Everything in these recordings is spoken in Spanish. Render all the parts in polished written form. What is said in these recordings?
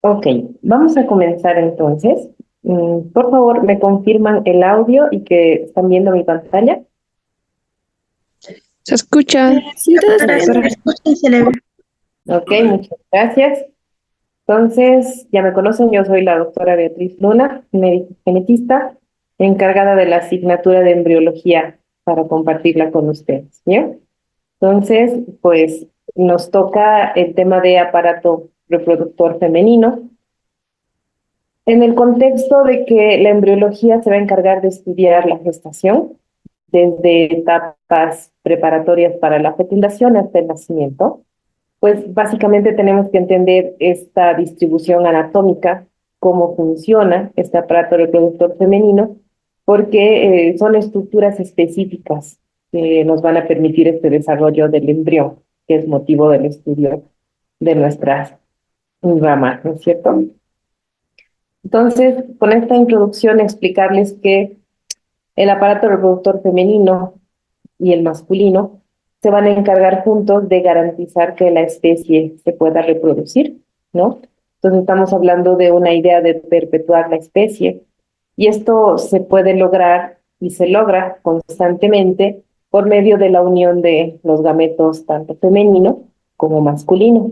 Ok, vamos a comenzar entonces. Por favor, me confirman el audio y que están viendo mi pantalla. Se escucha. Sí, todo está bien, Ok, se escucha y se le ve. ok, muchas gracias. Entonces, ya me conocen, yo soy la doctora Beatriz Luna, médica genetista, encargada de la asignatura de embriología para compartirla con ustedes. ¿Bien? Entonces, pues nos toca el tema de aparato reproductor femenino. En el contexto de que la embriología se va a encargar de estudiar la gestación, desde etapas preparatorias para la fecundación hasta el nacimiento, pues básicamente tenemos que entender esta distribución anatómica, cómo funciona este aparato reproductor femenino, porque son estructuras específicas que nos van a permitir este desarrollo del embrión, que es motivo del estudio de nuestras ramas, ¿no es cierto? Entonces, con esta introducción, explicarles que el aparato reproductor femenino y el masculino se van a encargar juntos de garantizar que la especie se pueda reproducir, ¿no? Entonces estamos hablando de una idea de perpetuar la especie y esto se puede lograr y se logra constantemente por medio de la unión de los gametos tanto femenino como masculino.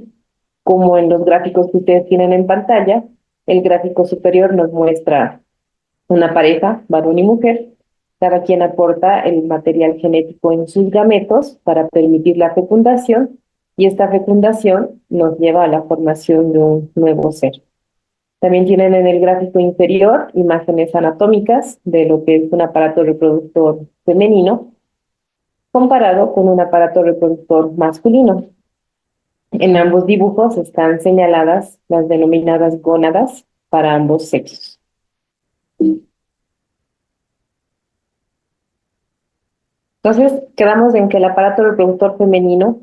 Como en los gráficos que ustedes tienen en pantalla, el gráfico superior nos muestra una pareja, varón y mujer, cada quien aporta el material genético en sus gametos para permitir la fecundación y esta fecundación nos lleva a la formación de un nuevo ser. También tienen en el gráfico inferior imágenes anatómicas de lo que es un aparato reproductor femenino comparado con un aparato reproductor masculino. En ambos dibujos están señaladas las denominadas gónadas para ambos sexos. Entonces, quedamos en que el aparato reproductor femenino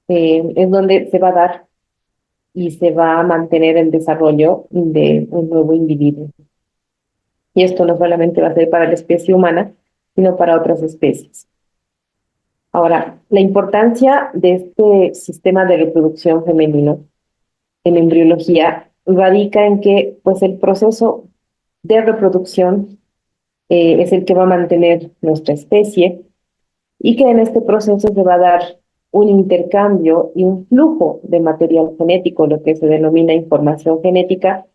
es donde se va a dar y se va a mantener el desarrollo de un nuevo individuo. Y esto no solamente va a ser para la especie humana, sino para otras especies. Ahora, la importancia de este sistema de reproducción femenino en embriología radica en que pues, el proceso de reproducción es el que va a mantener nuestra especie y que en este proceso se va a dar un intercambio y un flujo de material genético, lo que se denomina información genética,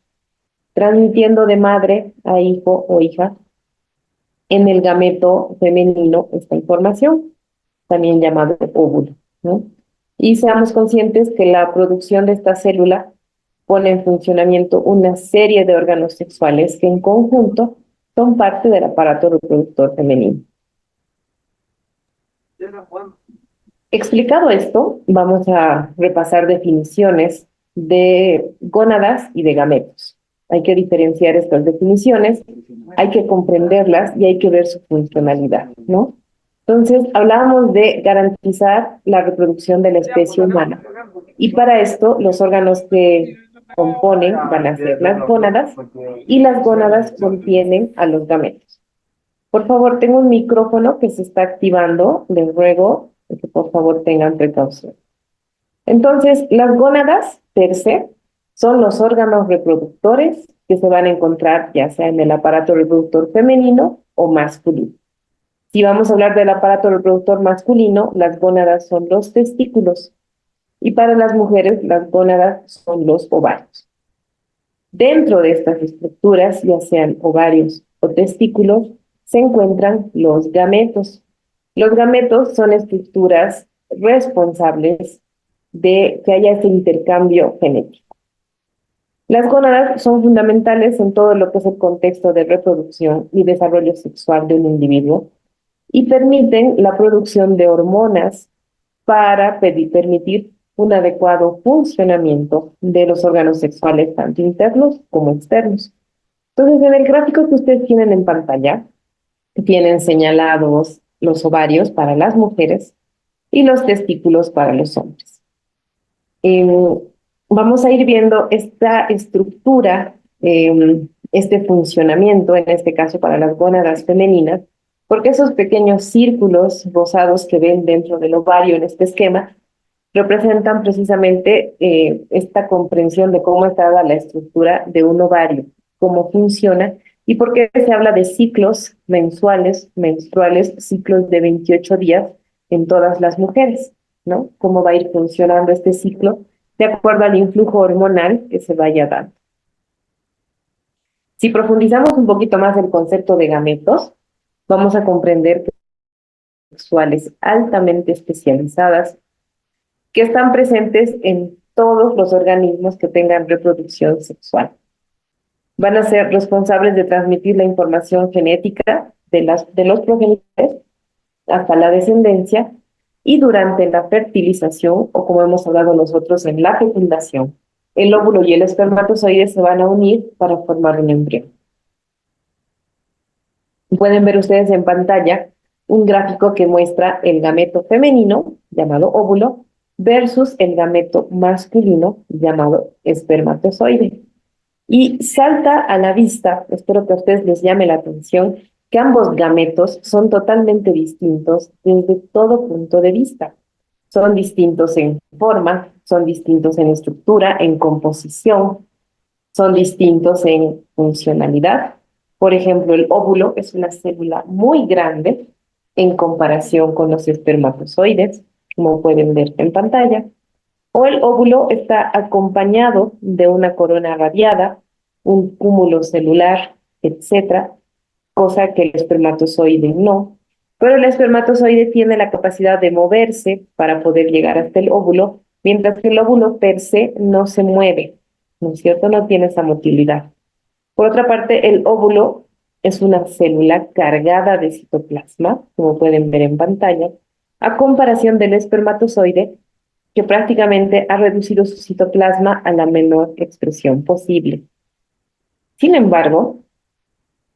transmitiendo de madre a hijo o hija en el gameto femenino esta información, también llamado óvulo, ¿no? Y seamos conscientes que la producción de esta célula pone en funcionamiento una serie de órganos sexuales que en conjunto son parte del aparato reproductor femenino. Explicado esto, vamos a repasar definiciones de gónadas y de gametos. Hay que diferenciar estas definiciones, hay que comprenderlas y hay que ver su funcionalidad, ¿no? Entonces, hablábamos de garantizar la reproducción de la especie humana. Y para esto, los órganos que componen van a ser las gónadas y las gónadas contienen a los gametos. Por favor, tengo un micrófono que se está activando. Les ruego que por favor tengan precaución. Entonces, las gónadas, per se, son los órganos reproductores que se van a encontrar ya sea en el aparato reproductor femenino o masculino. Si vamos a hablar del aparato reproductor masculino, las gónadas son los testículos y para las mujeres las gónadas son los ovarios. Dentro de estas estructuras, ya sean ovarios o testículos, se encuentran los gametos. Los gametos son estructuras responsables de que haya este intercambio genético. Las gónadas son fundamentales en todo lo que es el contexto de reproducción y desarrollo sexual de un individuo y permiten la producción de hormonas para permitir un adecuado funcionamiento de los órganos sexuales, tanto internos como externos. Entonces, en el gráfico que ustedes tienen en pantalla, tienen señalados los ovarios para las mujeres y los testículos para los hombres. Vamos a ir viendo esta estructura, este funcionamiento, en este caso para las gónadas femeninas, porque esos pequeños círculos rosados que ven dentro del ovario en este esquema representan precisamente esta comprensión de cómo está dada la estructura de un ovario, cómo funciona y por qué se habla de ciclos mensuales, menstruales, ciclos de 28 días en todas las mujeres, ¿no? Cómo va a ir funcionando este ciclo de acuerdo al influjo hormonal que se vaya dando. Si profundizamos un poquito más el concepto de gametos, vamos a comprender que son sexuales altamente especializadas que están presentes en todos los organismos que tengan reproducción sexual. Van a ser responsables de transmitir la información genética de los progenitores hasta la descendencia y durante la fertilización, o como hemos hablado nosotros en la fecundación, el óvulo y el espermatozoide se van a unir para formar un embrión. Pueden ver ustedes en pantalla un gráfico que muestra el gameto femenino, llamado óvulo, versus el gameto masculino, llamado espermatozoide. Y salta a la vista, espero que a ustedes les llame la atención, que ambos gametos son totalmente distintos desde todo punto de vista. Son distintos en forma, son distintos en estructura, en composición, son distintos en funcionalidad. Por ejemplo, el óvulo es una célula muy grande en comparación con los espermatozoides, como pueden ver en pantalla. O el óvulo está acompañado de una corona radiada, un cúmulo celular, etcétera, cosa que el espermatozoide no. Pero el espermatozoide tiene la capacidad de moverse para poder llegar hasta el óvulo, mientras que el óvulo per se no se mueve, ¿no es cierto? No tiene esa motilidad. Por otra parte, el óvulo es una célula cargada de citoplasma, como pueden ver en pantalla, a comparación del espermatozoide, que prácticamente ha reducido su citoplasma a la menor expresión posible. Sin embargo,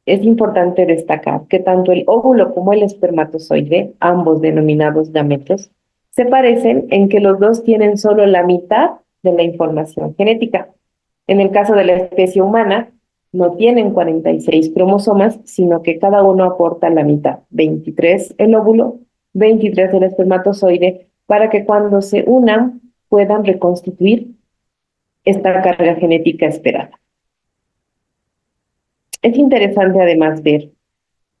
es importante destacar que tanto el óvulo como el espermatozoide, ambos denominados gametos, se parecen en que los dos tienen solo la mitad de la información genética. En el caso de la especie humana, no tienen 46 cromosomas, sino que cada uno aporta la mitad, 23 el óvulo, 23 el espermatozoide, para que cuando se unan puedan reconstituir esta carga genética esperada. Es interesante además ver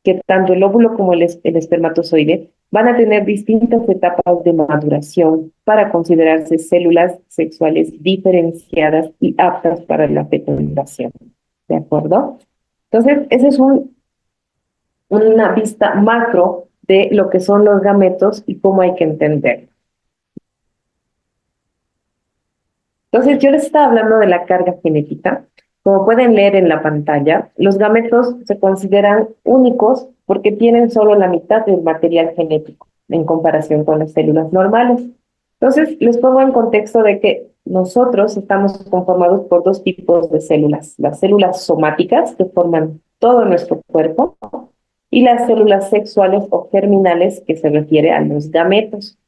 que tanto el óvulo como el espermatozoide van a tener distintas etapas de maduración para considerarse células sexuales diferenciadas y aptas para la fecundación. ¿De acuerdo? Entonces, esa es una vista macro de lo que son los gametos y cómo hay que entenderlo. Entonces, yo les estaba hablando de la carga genética. Como pueden leer en la pantalla, los gametos se consideran únicos porque tienen solo la mitad del material genético en comparación con las células normales. Entonces, les pongo en contexto de que nosotros estamos conformados por dos tipos de células: las células somáticas, que forman todo nuestro cuerpo, y las células sexuales o germinales, que se refiere a los gametos.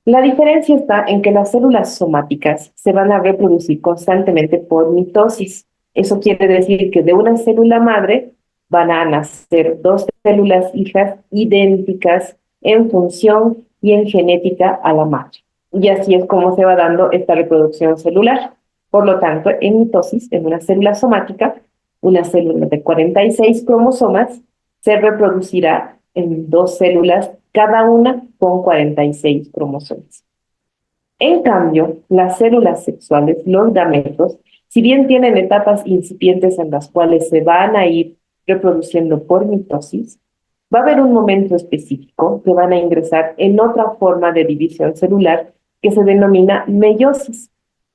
La diferencia está en que las células somáticas se van a reproducir constantemente por mitosis. Eso quiere decir que de una célula madre van a nacer dos células hijas idénticas en función y en genética a la madre. Y así es como se va dando esta reproducción celular. Por lo tanto, en mitosis, en una célula somática, una célula de 46 cromosomas se reproducirá en dos células, cada una con 46 cromosomas. En cambio, las células sexuales, los gametos, si bien tienen etapas incipientes en las cuales se van a ir reproduciendo por mitosis, va a haber un momento específico que van a ingresar en otra forma de división celular que se denomina meiosis.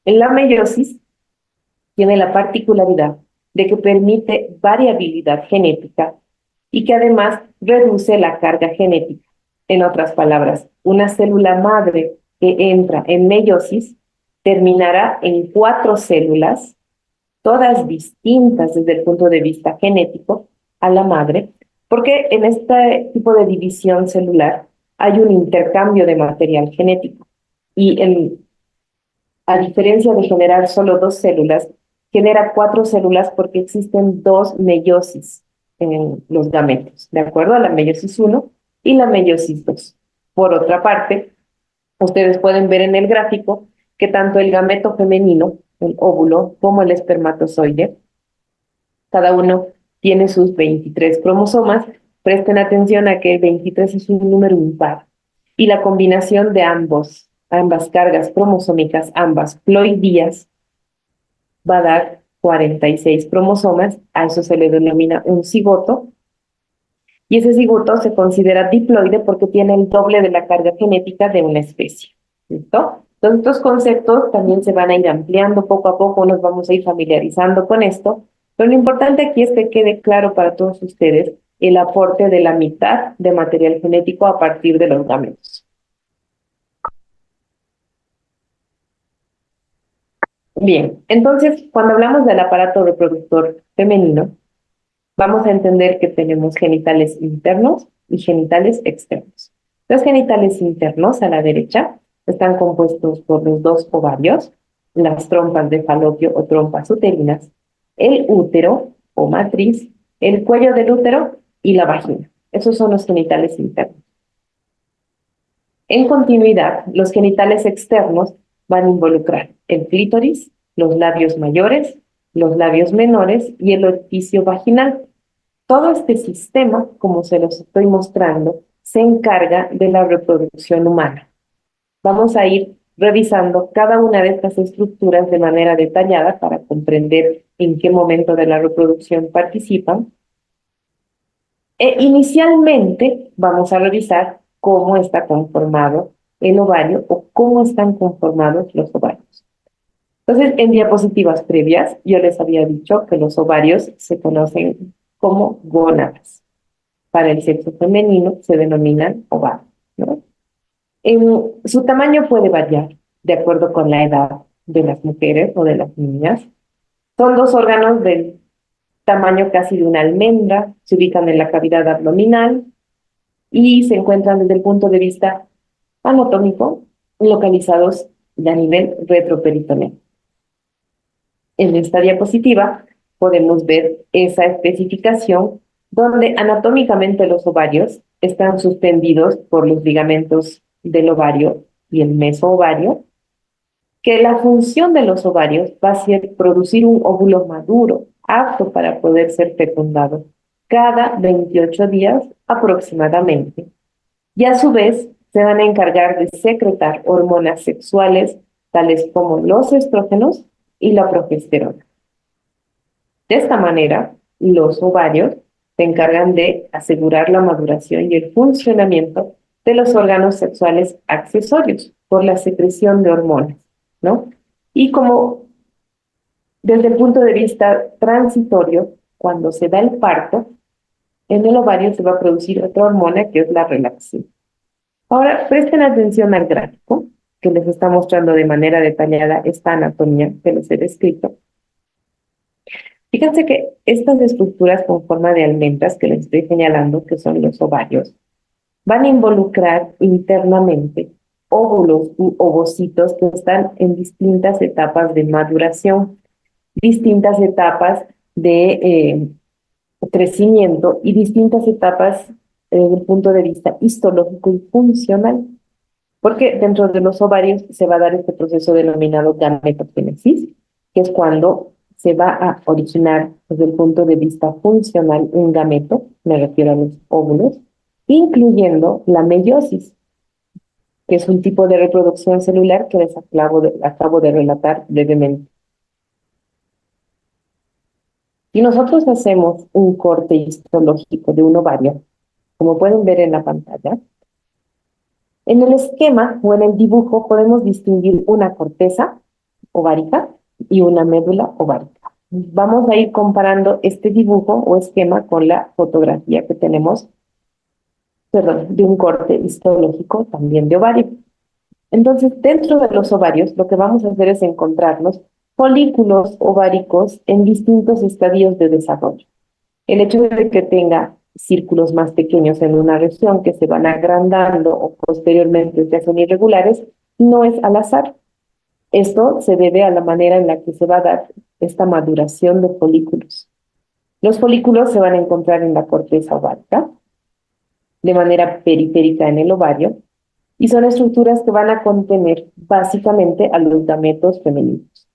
En la meiosis tiene la particularidad de que permite variabilidad genética y que además reduce la carga genética. En otras palabras, una célula madre que entra en meiosis terminará en 4 células, todas distintas desde el punto de vista genético a la madre, porque en este tipo de división celular hay un intercambio de material genético. Y a diferencia de generar solo 2 células, genera 4 células porque existen 2 meiosis en los gametos, ¿de acuerdo? La meiosis 1 y la meiosis 2. Por otra parte, Ustedes pueden ver en el gráfico que tanto el gameto femenino, el óvulo, como el espermatozoide, cada uno tiene sus 23 cromosomas. Presten atención a que el 23 es un número impar y la combinación de ambas cargas cromosómicas, ambas ploidías, va a dar 46 cromosomas. A eso se le denomina un cigoto, y ese cigoto se considera diploide porque tiene el doble de la carga genética de una especie. ¿Listo? Entonces, estos conceptos también se van a ir ampliando poco a poco, nos vamos a ir familiarizando con esto, pero lo importante aquí es que quede claro para todos ustedes el aporte de la mitad de material genético a partir de los gametos. Bien, entonces, cuando hablamos del aparato reproductor femenino, vamos a entender que tenemos genitales internos y genitales externos. Los genitales internos, a la derecha, están compuestos por los dos ovarios, las trompas de falopio o trompas uterinas, el útero o matriz, el cuello del útero y la vagina. Esos son los genitales internos. En continuidad, los genitales externos van a involucrar el clítoris, los labios mayores, los labios menores y el orificio vaginal. Todo este sistema, como se los estoy mostrando, se encarga de la reproducción humana. Vamos a ir revisando cada una de estas estructuras de manera detallada para comprender en qué momento de la reproducción participan. Inicialmente vamos a revisar cómo está conformado el ovario o cómo están conformados los ovarios. Entonces, en diapositivas previas, yo les había dicho que los ovarios se conocen como gónadas. Para el sexo femenino se denominan ovarios, ¿no? Su tamaño puede variar de acuerdo con la edad de las mujeres o de las niñas. Son dos órganos del tamaño casi de una almendra, se ubican en la cavidad abdominal y se encuentran desde el punto de vista anatómico localizados a nivel retroperitoneal. En esta diapositiva podemos ver esa especificación donde anatómicamente los ovarios están suspendidos por los ligamentos del ovario y el mesoovario, que la función de los ovarios va a ser producir un óvulo maduro, apto para poder ser fecundado, cada 28 días aproximadamente. Y a su vez se van a encargar de secretar hormonas sexuales, tales como los estrógenos y la progesterona. De esta manera, los ovarios se encargan de asegurar la maduración y el funcionamiento de los órganos sexuales accesorios por la secreción de hormonas, ¿no? Y como desde el punto de vista transitorio, cuando se da el parto, en el ovario se va a producir otra hormona que es la relaxina. Ahora, presten atención al gráfico que les está mostrando de manera detallada esta anatomía que les he descrito. Fíjense que estas estructuras con forma de almendras que les estoy señalando, que son los ovarios, van a involucrar internamente óvulos u ovocitos que están en distintas etapas de maduración, distintas etapas de crecimiento y distintas etapas desde el punto de vista histológico y funcional. Porque dentro de los ovarios se va a dar este proceso denominado gametogénesis, que es cuando se va a originar desde el punto de vista funcional un gameto, me refiero a los óvulos, incluyendo la meiosis, que es un tipo de reproducción celular que les acabo de relatar brevemente. Si nosotros hacemos un corte histológico de un ovario, como pueden ver en la pantalla, en el esquema o en el dibujo podemos distinguir una corteza ovárica y una médula ovárica. Vamos a ir comparando este dibujo o esquema con la fotografía que tenemos, perdón, de un corte histológico también de ovario. Entonces, dentro de los ovarios, lo que vamos a hacer es encontrarnos folículos ováricos en distintos estadios de desarrollo. El hecho de que tenga círculos más pequeños en una región que se van agrandando o posteriormente se hacen irregulares, no es al azar. Esto se debe a la manera en la que se va a dar esta maduración de folículos. Los folículos se van a encontrar en la corteza ovárica, de manera periférica en el ovario, y son estructuras que van a contener básicamente a los gametos femeninos.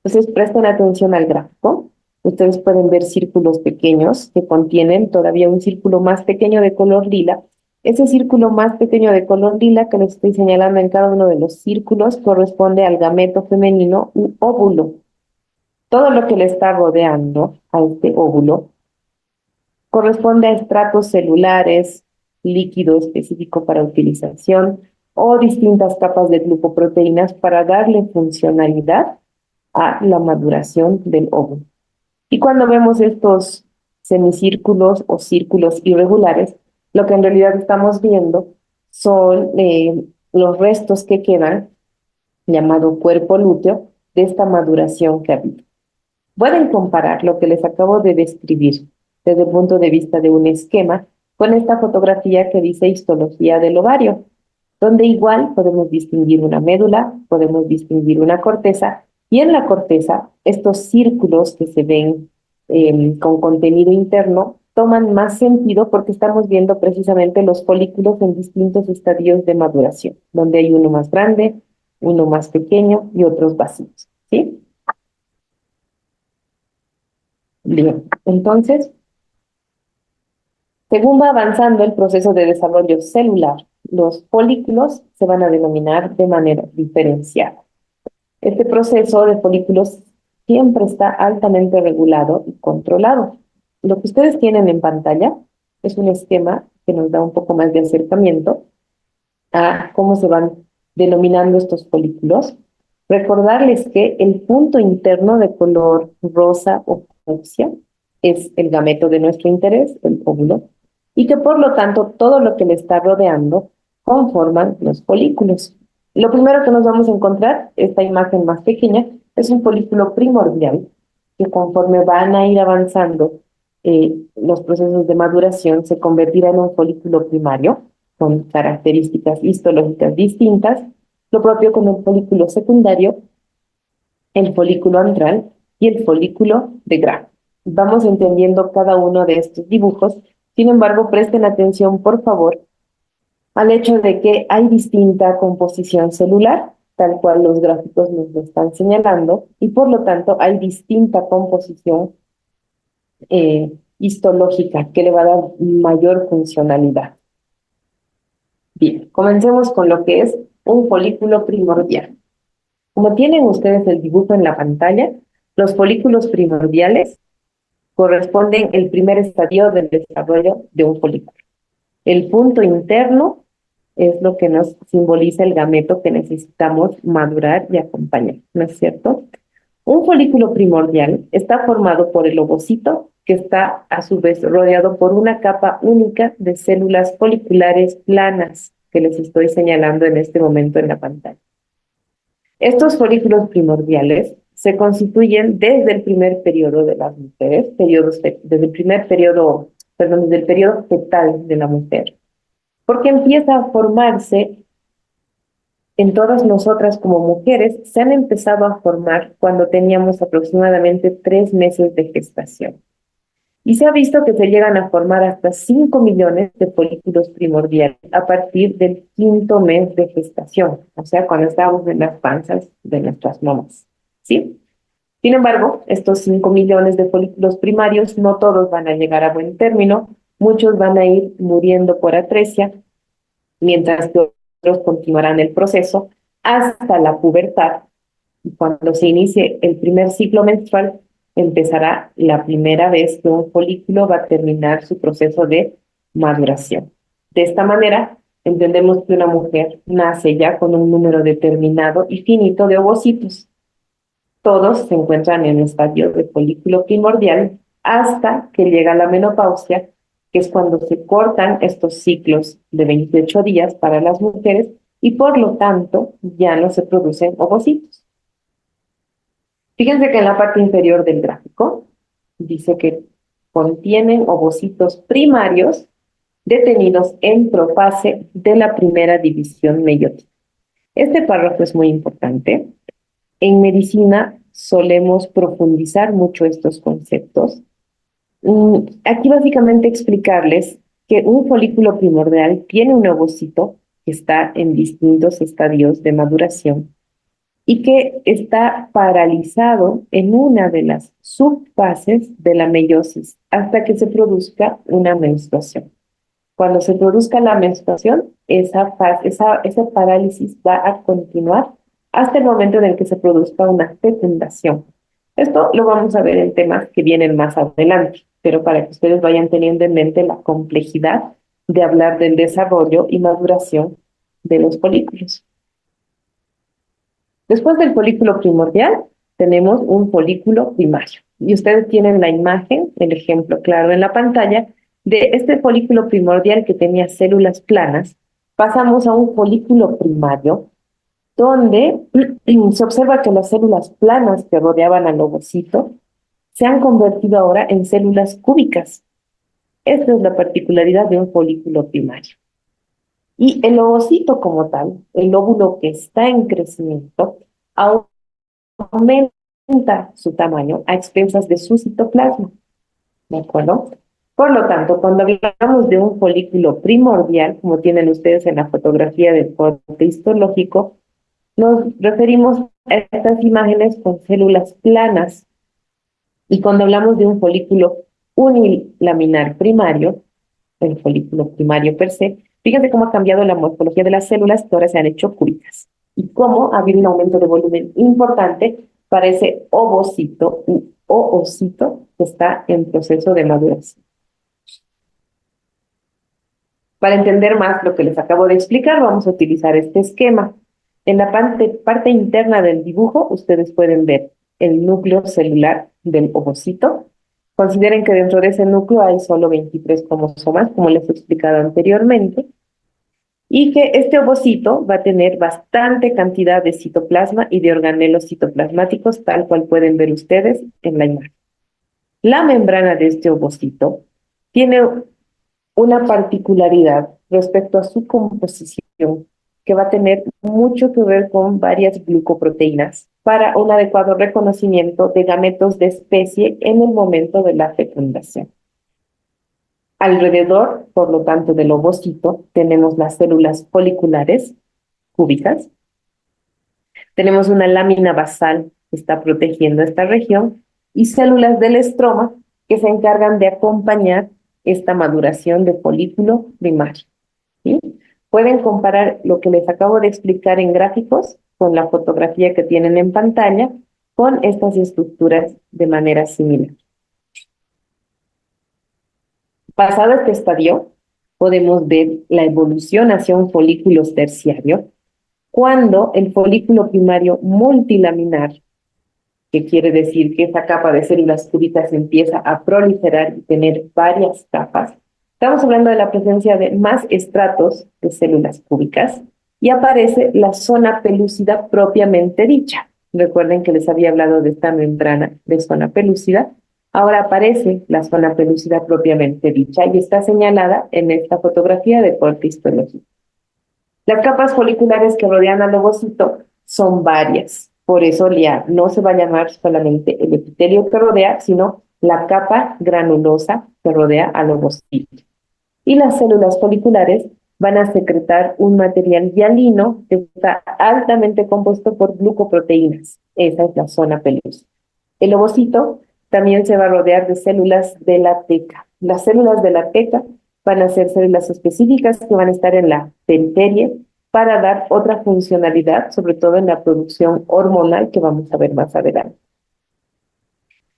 Entonces, presten atención al gráfico. Ustedes pueden ver círculos pequeños que contienen todavía un círculo más pequeño de color lila. Ese círculo más pequeño de color lila que les estoy señalando en cada uno de los círculos corresponde al gameto femenino u óvulo. Todo lo que le está rodeando a este óvulo corresponde a estratos celulares, líquido específico para utilización o distintas capas de glucoproteínas para darle funcionalidad a la maduración del óvulo. Y cuando vemos estos semicírculos o círculos irregulares, lo que en realidad estamos viendo son los restos que quedan, llamado cuerpo lúteo, de esta maduración que ha habido. Pueden comparar lo que les acabo de describir desde el punto de vista de un esquema con esta fotografía que dice histología del ovario, donde igual podemos distinguir una médula, podemos distinguir una corteza, y en la corteza estos círculos que se ven con contenido interno toman más sentido porque estamos viendo precisamente los folículos en distintos estadios de maduración, donde hay uno más grande, uno más pequeño y otros vacíos, ¿sí? Bien, entonces, según va avanzando el proceso de desarrollo celular, los folículos se van a denominar de manera diferenciada. Este proceso de folículos siempre está altamente regulado y controlado. Lo que ustedes tienen en pantalla es un esquema que nos da un poco más de acercamiento a cómo se van denominando estos folículos. Recordarles que el punto interno de color rosa o fucsia es el gameto de nuestro interés, el óvulo, y que por lo tanto todo lo que le está rodeando conforman los folículos. Lo primero que nos vamos a encontrar, esta imagen más pequeña, es un folículo primordial que conforme van a ir avanzando los procesos de maduración se convertirá en un folículo primario con características histológicas distintas, lo propio con el folículo secundario, el folículo antral y el folículo de Gram. Vamos entendiendo cada uno de estos dibujos, sin embargo, presten atención, por favor, al hecho de que hay distinta composición celular, tal cual los gráficos nos lo están señalando, y por lo tanto hay distinta composición histológica que le va a dar mayor funcionalidad. Bien, comencemos con lo que es un folículo primordial. Como tienen ustedes el dibujo en la pantalla, los folículos primordiales corresponden al primer estadio del desarrollo de un folículo. El punto interno es lo que nos simboliza el gameto que necesitamos madurar y acompañar, ¿no es cierto? Un folículo primordial está formado por el ovocito, que está a su vez rodeado por una capa única de células foliculares planas, que les estoy señalando en este momento en la pantalla. Estos folículos primordiales se constituyen desde el primer periodo de las mujeres, desde el primer periodo, perdón, desde el periodo fetal de la mujer, porque empieza a formarse en todas nosotras como mujeres, se han empezado a formar cuando teníamos aproximadamente 3 meses de gestación. Y se ha visto que se llegan a formar hasta 5 millones de folículos primordiales a partir del 5.º mes de gestación, o sea, cuando estábamos en las panzas de nuestras mamás, ¿sí? Sin embargo, estos 5 millones de folículos primarios no todos van a llegar a buen término, muchos van a ir muriendo por atresia, mientras que otros continuarán el proceso hasta la pubertad. Y cuando se inicie el primer ciclo menstrual, empezará la primera vez que un folículo va a terminar su proceso de maduración. De esta manera, entendemos que una mujer nace ya con un número determinado y finito de ovocitos. Todos se encuentran en el estadio de folículo primordial hasta que llega la menopausia, que es cuando se cortan estos ciclos de 28 días para las mujeres y por lo tanto ya no se producen ovocitos. Fíjense que en la parte inferior del gráfico dice que contienen ovocitos primarios detenidos en profase de la primera división meiótica. Este párrafo es muy importante. En medicina solemos profundizar mucho estos conceptos. Aquí básicamente explicarles que un folículo primordial tiene un ovocito que está en distintos estadios de maduración y que está paralizado en una de las subfases de la meiosis hasta que se produzca una menstruación. Cuando se produzca la menstruación, ese parálisis va a continuar hasta el momento en el que se produzca una fecundación. Esto lo vamos a ver en temas que vienen más adelante, pero para que ustedes vayan teniendo en mente la complejidad de hablar del desarrollo y maduración de los folículos. Después del folículo primordial, tenemos un folículo primario. Y ustedes tienen la imagen, el ejemplo claro en la pantalla, de este folículo primordial que tenía células planas. Pasamos a un folículo primario, donde se observa que las células planas que rodeaban al ovocito se han convertido ahora en células cúbicas. Esta es la particularidad de un folículo primario. Y el ovocito como tal, el óvulo que está en crecimiento, aumenta su tamaño a expensas de su citoplasma. ¿De acuerdo? Por lo tanto, cuando hablamos de un folículo primordial, como tienen ustedes en la fotografía del corte histológico, nos referimos a estas imágenes con células planas. Y cuando hablamos de un folículo unilaminar primario, el folículo primario per se, fíjense cómo ha cambiado la morfología de las células que ahora se han hecho cúbicas y cómo ha habido un aumento de volumen importante para ese ovocito u oocito que está en proceso de maduración. Para entender más lo que les acabo de explicar, vamos a utilizar este esquema. En la parte interna del dibujo, ustedes pueden ver el núcleo celular del ovocito. Consideren que dentro de ese núcleo hay solo 23 cromosomas, como les he explicado anteriormente, y que este ovocito va a tener bastante cantidad de citoplasma y de organelos citoplasmáticos, tal cual pueden ver ustedes en la imagen. La membrana de este ovocito tiene una particularidad respecto a su composición que va a tener mucho que ver con varias glucoproteínas para un adecuado reconocimiento de gametos de especie en el momento de la fecundación. Alrededor, por lo tanto, del ovocito tenemos las células foliculares cúbicas, tenemos una lámina basal que está protegiendo esta región y células del estroma que se encargan de acompañar esta maduración de folículo primario. ¿Sí? Pueden comparar lo que les acabo de explicar en gráficos con la fotografía que tienen en pantalla con estas estructuras de manera similar. Pasado este estadio, podemos ver la evolución hacia un folículo terciario, cuando el folículo primario multilaminar, que quiere decir que esa capa de células cúbicas empieza a proliferar y tener varias capas, estamos hablando de la presencia de más estratos de células cúbicas y aparece la zona pelúcida propiamente dicha. Recuerden que les había hablado de esta membrana de zona pelúcida. Ahora aparece la zona pelúcida propiamente dicha y está señalada en esta fotografía de corte histológico. Las capas foliculares que rodean al ovocito son varias, por eso no se va a llamar solamente el epitelio que rodea, sino la capa granulosa que rodea al ovocito. Y las células foliculares van a secretar un material hialino que está altamente compuesto por glucoproteínas. Esa es la zona pelusa. El ovocito también se va a rodear de células de la teca. Las células de la teca van a ser células específicas que van a estar en la periferia para dar otra funcionalidad, sobre todo en la producción hormonal que vamos a ver más adelante.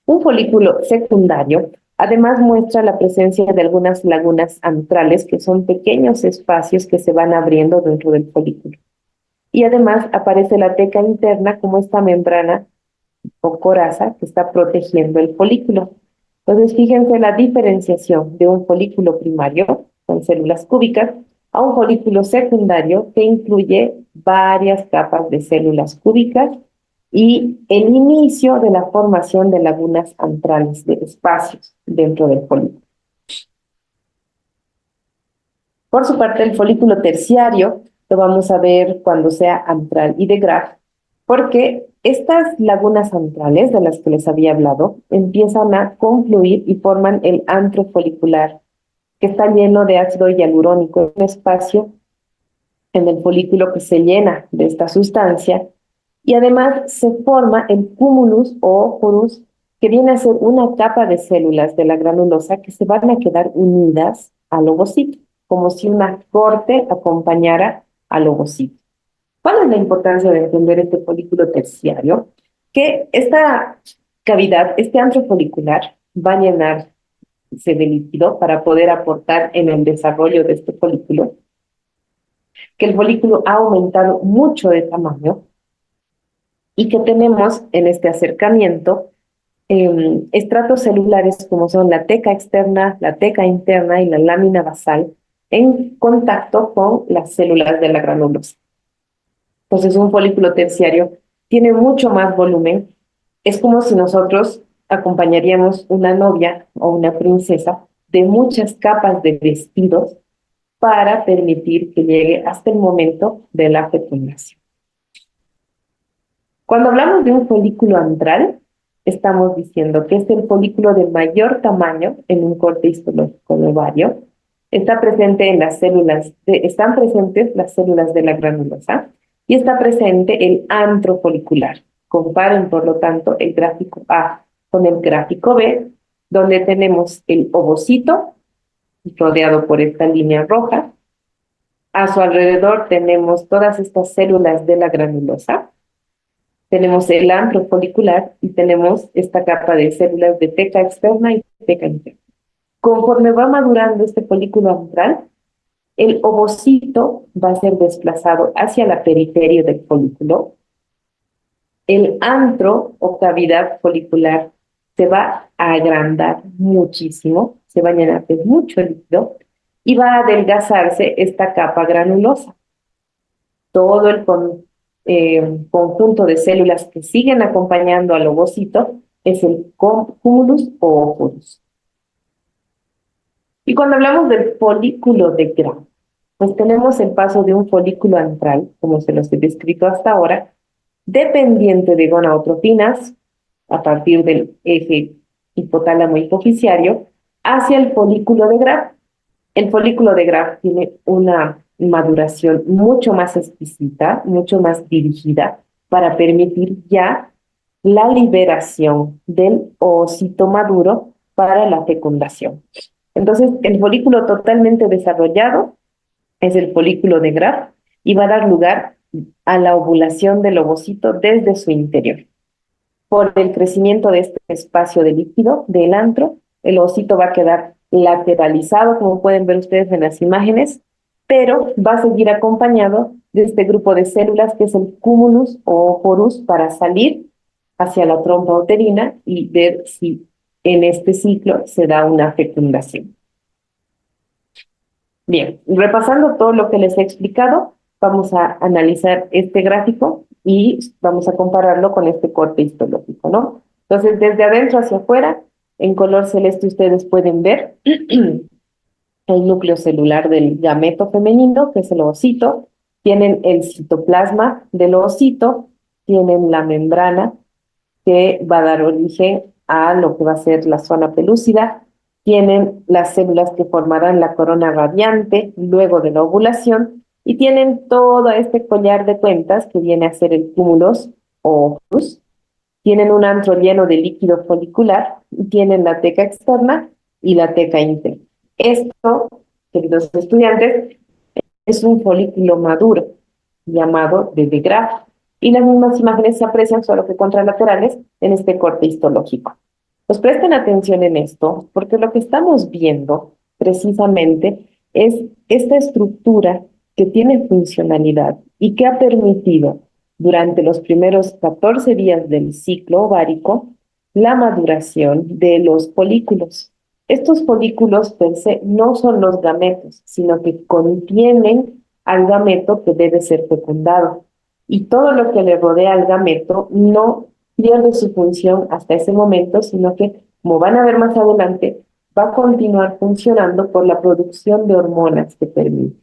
Un folículo secundario además muestra la presencia de algunas lagunas antrales, que son pequeños espacios que se van abriendo dentro del folículo. Y además aparece la teca interna como esta membrana o coraza que está protegiendo el folículo. Entonces, fíjense la diferenciación de un folículo primario con células cúbicas a un folículo secundario que incluye varias capas de células cúbicas y el inicio de la formación de lagunas antrales, de espacios dentro del folículo. Por su parte, el folículo terciario lo vamos a ver cuando sea antral y de Graf, porque estas lagunas antrales de las que les había hablado empiezan a confluir y forman el antro folicular, que está lleno de ácido hialurónico, un espacio en el folículo que se llena de esta sustancia y además se forma el cúmulus o porus, que viene a ser una capa de células de la granulosa que se van a quedar unidas al ovocito, como si una corte acompañara al ovocito. ¿Cuál es la importancia de entender este folículo terciario? Que esta cavidad, este antro folicular, va a llenarse de líquido para poder aportar en el desarrollo de este folículo, que el folículo ha aumentado mucho de tamaño y que tenemos en este acercamiento estratos celulares como son la teca externa, la teca interna y la lámina basal en contacto con las células de la granulosa. Entonces, un folículo terciario tiene mucho más volumen. Es como si nosotros acompañaríamos una novia o una princesa de muchas capas de vestidos para permitir que llegue hasta el momento de la fecundación. Cuando hablamos de un folículo antral, estamos diciendo que es el folículo de mayor tamaño en un corte histológico de ovario. Está presente en las células, están presentes las células de la granulosa y está presente el antro folicular. Comparen, por lo tanto, el gráfico A con el gráfico B, donde tenemos el ovocito rodeado por esta línea roja. A su alrededor tenemos todas estas células de la granulosa. Tenemos el antro folicular y tenemos esta capa de células de teca externa y teca interna. Conforme va madurando este folículo antral, el ovocito va a ser desplazado hacia la periferia del folículo. El antro o cavidad folicular se va a agrandar muchísimo, se va a llenar de mucho líquido y va a adelgazarse esta capa granulosa. Todo el conjunto de células que siguen acompañando al ovocito es el cúmulus o oporus. Y cuando hablamos del folículo de Graf, pues tenemos el paso de un folículo antral, como se los he descrito hasta ahora, dependiente de gonadotrofinas, a partir del eje hipotálamo hipoficiario, hacia el folículo de Graf. El folículo de Graf tiene una maduración mucho más exquisita, mucho más dirigida, para permitir ya la liberación del ovocito maduro para la fecundación. Entonces, el folículo totalmente desarrollado es el folículo de Graf y va a dar lugar a la ovulación del ovocito desde su interior. Por el crecimiento de este espacio de líquido del antro, el ovocito va a quedar lateralizado, como pueden ver ustedes en las imágenes, pero va a seguir acompañado de este grupo de células que es el cúmulus o porus para salir hacia la trompa uterina y ver si en este ciclo se da una fecundación. Bien, repasando todo lo que les he explicado, vamos a analizar este gráfico y vamos a compararlo con este corte histológico, ¿no? Entonces, desde adentro hacia afuera, en color celeste ustedes pueden ver el núcleo celular del gameto femenino, que es el ovocito, tienen el citoplasma del ovocito, tienen la membrana que va a dar origen a lo que va a ser la zona pelúcida, tienen las células que formarán la corona radiante luego de la ovulación y tienen todo este collar de cuentas que viene a ser el cúmulus o oculus. Tienen un antro lleno de líquido folicular y tienen la teca externa y la teca interna. Esto, queridos estudiantes, es un folículo maduro llamado de De Graaf y las mismas imágenes se aprecian solo que contralaterales en este corte histológico. Pues presten atención en esto, porque lo que estamos viendo precisamente es esta estructura que tiene funcionalidad y que ha permitido durante los primeros 14 días del ciclo ovárico la maduración de los folículos. Estos folículos per se no son los gametos, sino que contienen al gameto que debe ser fecundado. Y todo lo que le rodea al gameto no pierde su función hasta ese momento, sino que, como van a ver más adelante, va a continuar funcionando por la producción de hormonas que permite.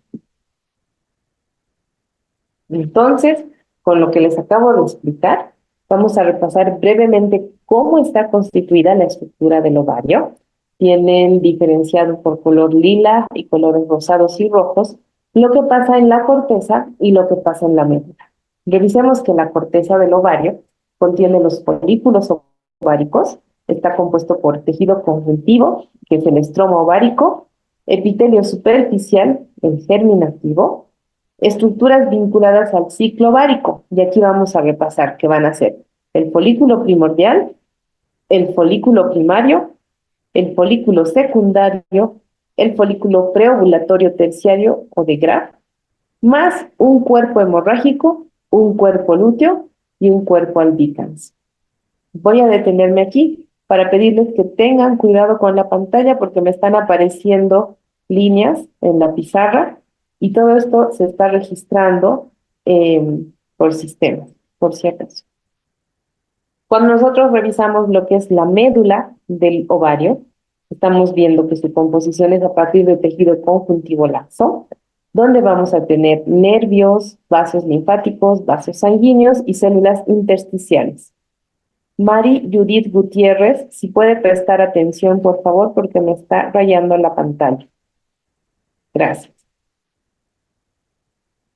Entonces, con lo que les acabo de explicar, vamos a repasar brevemente cómo está constituida la estructura del ovario. Tienen diferenciado por color lila y colores rosados y rojos lo que pasa en la corteza y lo que pasa en la médula. Revisemos que la corteza del ovario contiene los folículos ováricos, está compuesto por tejido conjuntivo, que es el estroma ovárico, epitelio superficial, el germinativo, estructuras vinculadas al ciclo ovárico. Y aquí vamos a repasar que van a ser el folículo primordial, el folículo primario, el folículo secundario, el folículo preovulatorio terciario o de Graf, más un cuerpo hemorrágico, un cuerpo lúteo y un cuerpo albicans. Voy a detenerme aquí para pedirles que tengan cuidado con la pantalla porque me están apareciendo líneas en la pizarra y todo esto se está registrando por sistema, por si acaso. Cuando nosotros revisamos lo que es la médula del ovario, estamos viendo que su composición es a partir de tejido conjuntivo laxo, donde vamos a tener nervios, vasos linfáticos, vasos sanguíneos y células intersticiales. Mari Judith Gutiérrez, si puede prestar atención, por favor, porque me está rayando la pantalla. Gracias.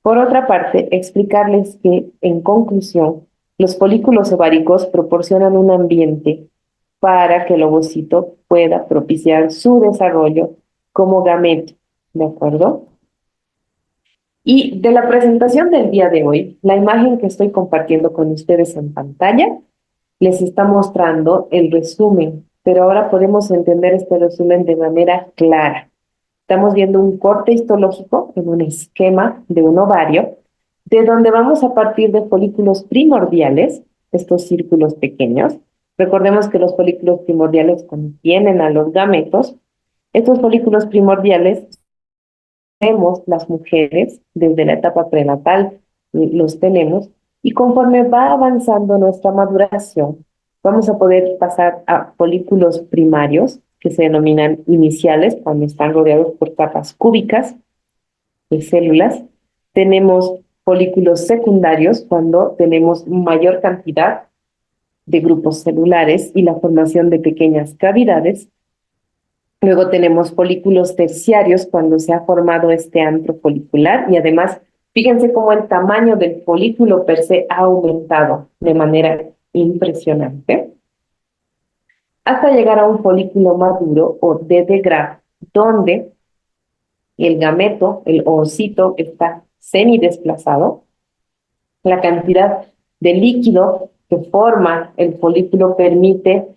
Por otra parte, explicarles que, en conclusión, los folículos ováricos proporcionan un ambiente para que el ovocito pueda propiciar su desarrollo como gameto, ¿de acuerdo? Y de la presentación del día de hoy, la imagen que estoy compartiendo con ustedes en pantalla les está mostrando el resumen, pero ahora podemos entender este resumen de manera clara. Estamos viendo un corte histológico en un esquema de un ovario, de donde vamos a partir de folículos primordiales, estos círculos pequeños. Recordemos que los folículos primordiales contienen a los gametos. Estos folículos primordiales tenemos las mujeres desde la etapa prenatal, los tenemos, y conforme va avanzando nuestra maduración, vamos a poder pasar a folículos primarios, que se denominan iniciales, cuando están rodeados por capas cúbicas de células. Tenemos folículos secundarios, cuando tenemos mayor cantidad de grupos celulares y la formación de pequeñas cavidades. Luego tenemos folículos terciarios cuando se ha formado este antro folicular y además fíjense cómo el tamaño del folículo per se ha aumentado de manera impresionante hasta llegar a un folículo maduro o de Graf, donde el gameto, el ovocito, está semidesplazado. La cantidad de líquido que forma el folículo permite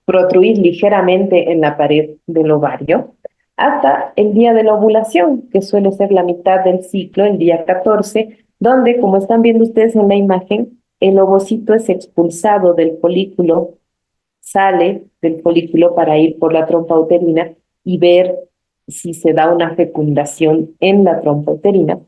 protruir ligeramente en la pared del ovario hasta el día de la ovulación, que suele ser la mitad del ciclo, el día 14, donde, como están viendo ustedes en la imagen, el ovocito es expulsado del folículo, sale del folículo para ir por la trompa uterina y ver si se da una fecundación en la trompa uterina.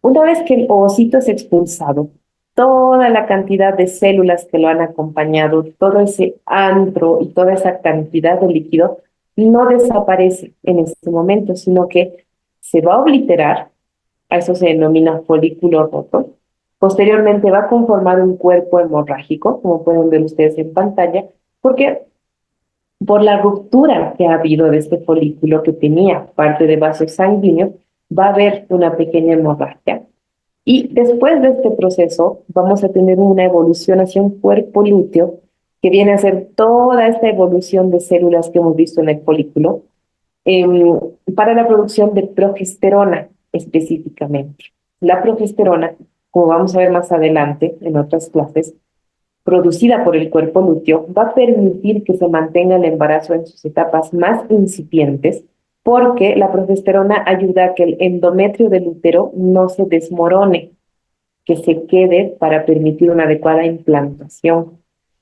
Una vez que el ovocito es expulsado, toda la cantidad de células que lo han acompañado, todo ese antro y toda esa cantidad de líquido no desaparece en este momento, sino que se va a obliterar, a eso se denomina folículo roto. Posteriormente va a conformar un cuerpo hemorrágico, como pueden ver ustedes en pantalla, porque por la ruptura que ha habido de este folículo que tenía parte de vasos sanguíneos, va a haber una pequeña hemorragia. Y después de este proceso vamos a tener una evolución hacia un cuerpo lúteo que viene a ser toda esta evolución de células que hemos visto en el folículo para la producción de progesterona específicamente. La progesterona, como vamos a ver más adelante en otras clases, producida por el cuerpo lúteo, va a permitir que se mantenga el embarazo en sus etapas más incipientes, porque la progesterona ayuda a que el endometrio del útero no se desmorone, que se quede para permitir una adecuada implantación.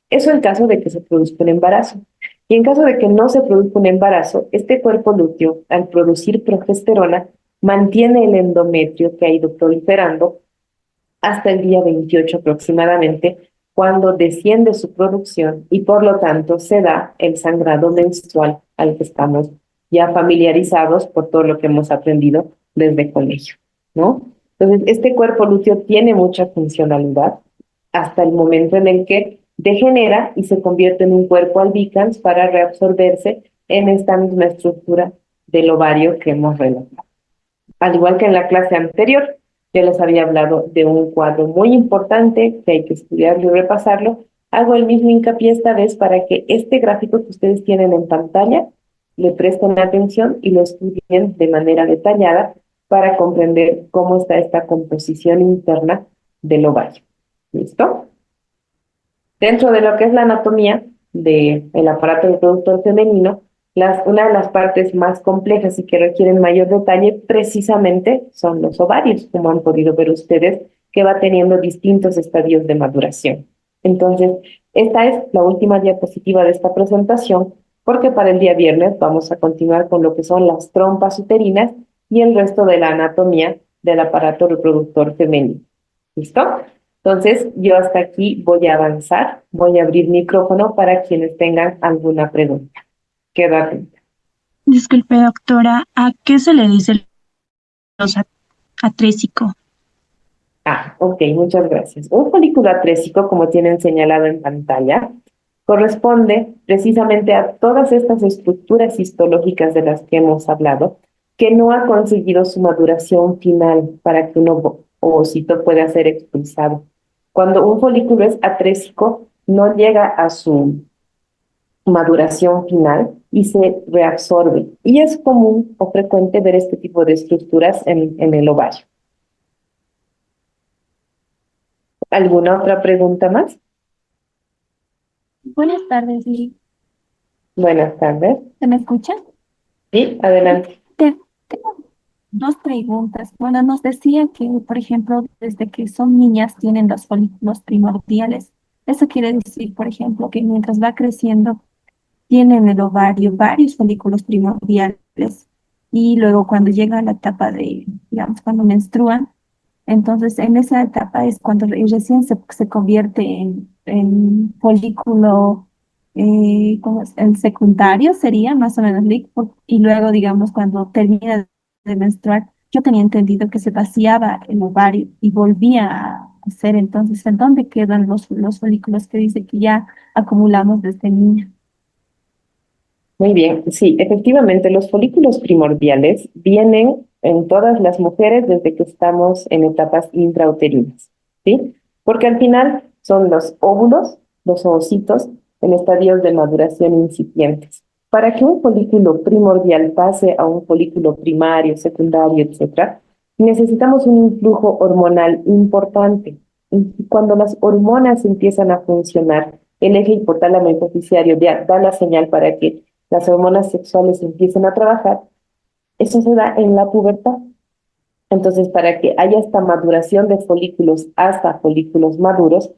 Eso en caso de que se produzca un embarazo. Y en caso de que no se produzca un embarazo, este cuerpo lúteo, al producir progesterona, mantiene el endometrio que ha ido proliferando hasta el día 28 aproximadamente, cuando desciende su producción y por lo tanto se da el sangrado menstrual al que estamos ya familiarizados por todo lo que hemos aprendido desde colegio, ¿no? Entonces, este cuerpo lúteo tiene mucha funcionalidad hasta el momento en el que degenera y se convierte en un cuerpo albicans para reabsorberse en esta misma estructura del ovario que hemos relatado. Al igual que en la clase anterior, yo les había hablado de un cuadro muy importante que hay que estudiarlo y repasarlo. Hago el mismo hincapié esta vez para que este gráfico que ustedes tienen en pantalla le presten atención y lo estudien de manera detallada para comprender cómo está esta composición interna del ovario. ¿Listo? Dentro de lo que es la anatomía del aparato reproductor femenino, una de las partes más complejas y que requieren mayor detalle precisamente son los ovarios, como han podido ver ustedes, que va teniendo distintos estadios de maduración. Entonces, esta es la última diapositiva de esta presentación, porque para el día viernes vamos a continuar con lo que son las trompas uterinas y el resto de la anatomía del aparato reproductor femenino. ¿Listo? Entonces, yo hasta aquí voy a avanzar, voy a abrir micrófono para quienes tengan alguna pregunta. Quedo atenta. Disculpe, doctora, ¿a qué se le dice los atrésico? Ok, muchas gracias. Un folículo atrésico, como tienen señalado en pantalla, corresponde precisamente a todas estas estructuras histológicas de las que hemos hablado, que no ha conseguido su maduración final para que un ovocito pueda ser expulsado. Cuando un folículo es atrésico, no llega a su maduración final y se reabsorbe. Y es común o frecuente ver este tipo de estructuras en el ovario. ¿Alguna otra pregunta más? Buenas tardes, Lili. Buenas tardes. ¿Se me escucha? Sí, adelante. Tengo dos preguntas. Bueno, nos decía que, por ejemplo, desde que son niñas tienen los folículos primordiales. Eso quiere decir, por ejemplo, que mientras va creciendo, tienen en el ovario varios folículos primordiales y luego cuando llega a la etapa de, digamos, cuando menstruan, entonces en esa etapa es cuando recién se convierte en folículo, ¿cómo es? El secundario sería más o menos y luego, digamos, cuando termina de menstruar, yo tenía entendido que se vaciaba el ovario y volvía a hacer entonces, ¿en dónde quedan los folículos que dice que ya acumulamos desde niña? Muy bien. Sí, efectivamente, los folículos primordiales vienen en todas las mujeres desde que estamos en etapas intrauterinas, ¿sí? Porque al final son los óvulos, los ovocitos, en estadios de maduración incipientes. Para que un folículo primordial pase a un folículo primario, secundario, etcétera, necesitamos un influjo hormonal importante. Y cuando las hormonas empiezan a funcionar, el eje hipotálamo hipoficiario da la señal para que las hormonas sexuales empiecen a trabajar, eso se da en la pubertad. Entonces, para que haya esta maduración de folículos hasta folículos maduros,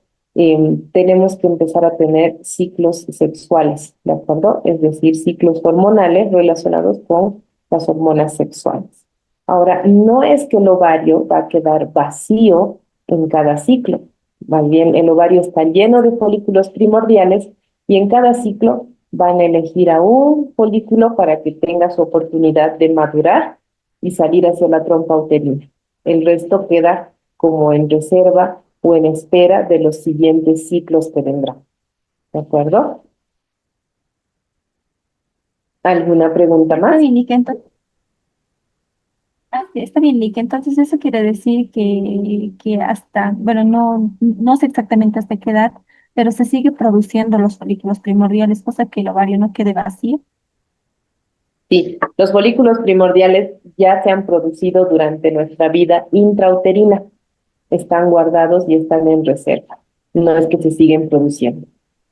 tenemos que empezar a tener ciclos sexuales, ¿de acuerdo? Es decir, ciclos hormonales relacionados con las hormonas sexuales. Ahora, no es que el ovario va a quedar vacío en cada ciclo, más bien el ovario está lleno de folículos primordiales y en cada ciclo van a elegir a un folículo para que tenga su oportunidad de madurar y salir hacia la trompa uterina. El resto queda como en reserva o en espera de los siguientes ciclos que vendrán. ¿De acuerdo? ¿Alguna pregunta Está más? bien, Lick, entonces, sí, está bien, Lick. Entonces eso quiere decir que hasta, bueno, no sé exactamente hasta qué edad, pero se sigue produciendo los folículos primordiales, cosa que el ovario no quede vacío. Sí, los folículos primordiales ya se han producido durante nuestra vida intrauterina. Están guardados y están en reserva. No es que se siguen produciendo.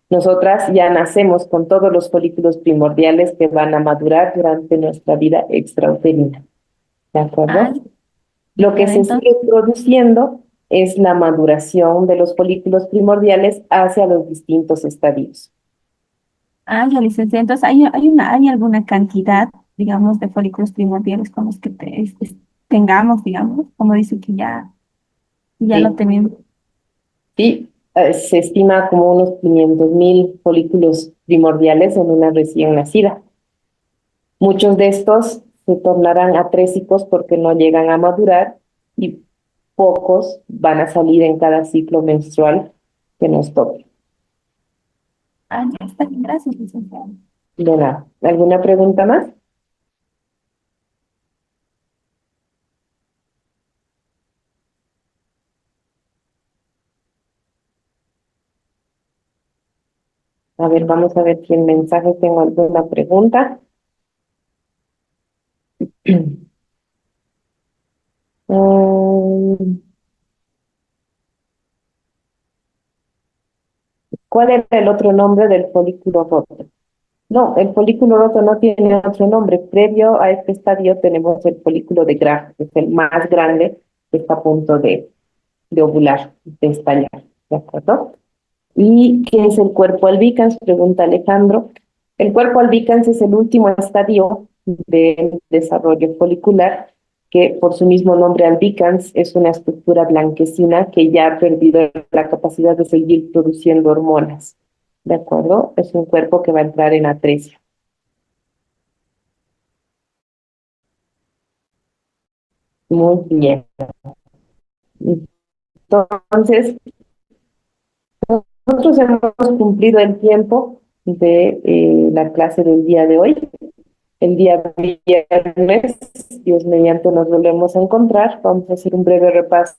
Nosotras ya nacemos con todos los folículos primordiales que van a madurar durante nuestra vida extrauterina. ¿De Ah, acuerdo? Lo que ya, se sigue entonces, produciendo es la maduración de los folículos primordiales hacia los distintos estadios. ya, licenciada. Entonces, ¿hay alguna cantidad, digamos, de folículos primordiales con los que tengamos, digamos, como dice que ya lo Sí, tenemos? sí, se estima como unos 500.000 folículos primordiales en una recién nacida. Muchos de estos se tornarán atrésicos porque no llegan a madurar y pocos van a salir en cada ciclo menstrual que nos toque. Ya está bien, gracias, licenciada. De nada. ¿Alguna pregunta más? A ver, vamos a ver si en mensajes tengo alguna pregunta. Mm, ¿Cuál era el otro nombre del folículo roto? No, el folículo roto no tiene otro nombre. Previo a este estadio tenemos el folículo de Graf, que es el más grande, que está a punto de ovular, de estallar, ¿de acuerdo? ¿Y qué es el cuerpo albicans? Pregunta Alejandro. El cuerpo albicans es el último estadio del desarrollo folicular, que por su mismo nombre albicans es una estructura blanquecina que ya ha perdido la capacidad de seguir produciendo hormonas. ¿De acuerdo? Es un cuerpo que va a entrar en atresia. Muy bien. Entonces, nosotros hemos cumplido el tiempo de la clase del día de hoy. El día viernes, Dios mediante, nos volvemos a encontrar. Vamos a hacer un breve repaso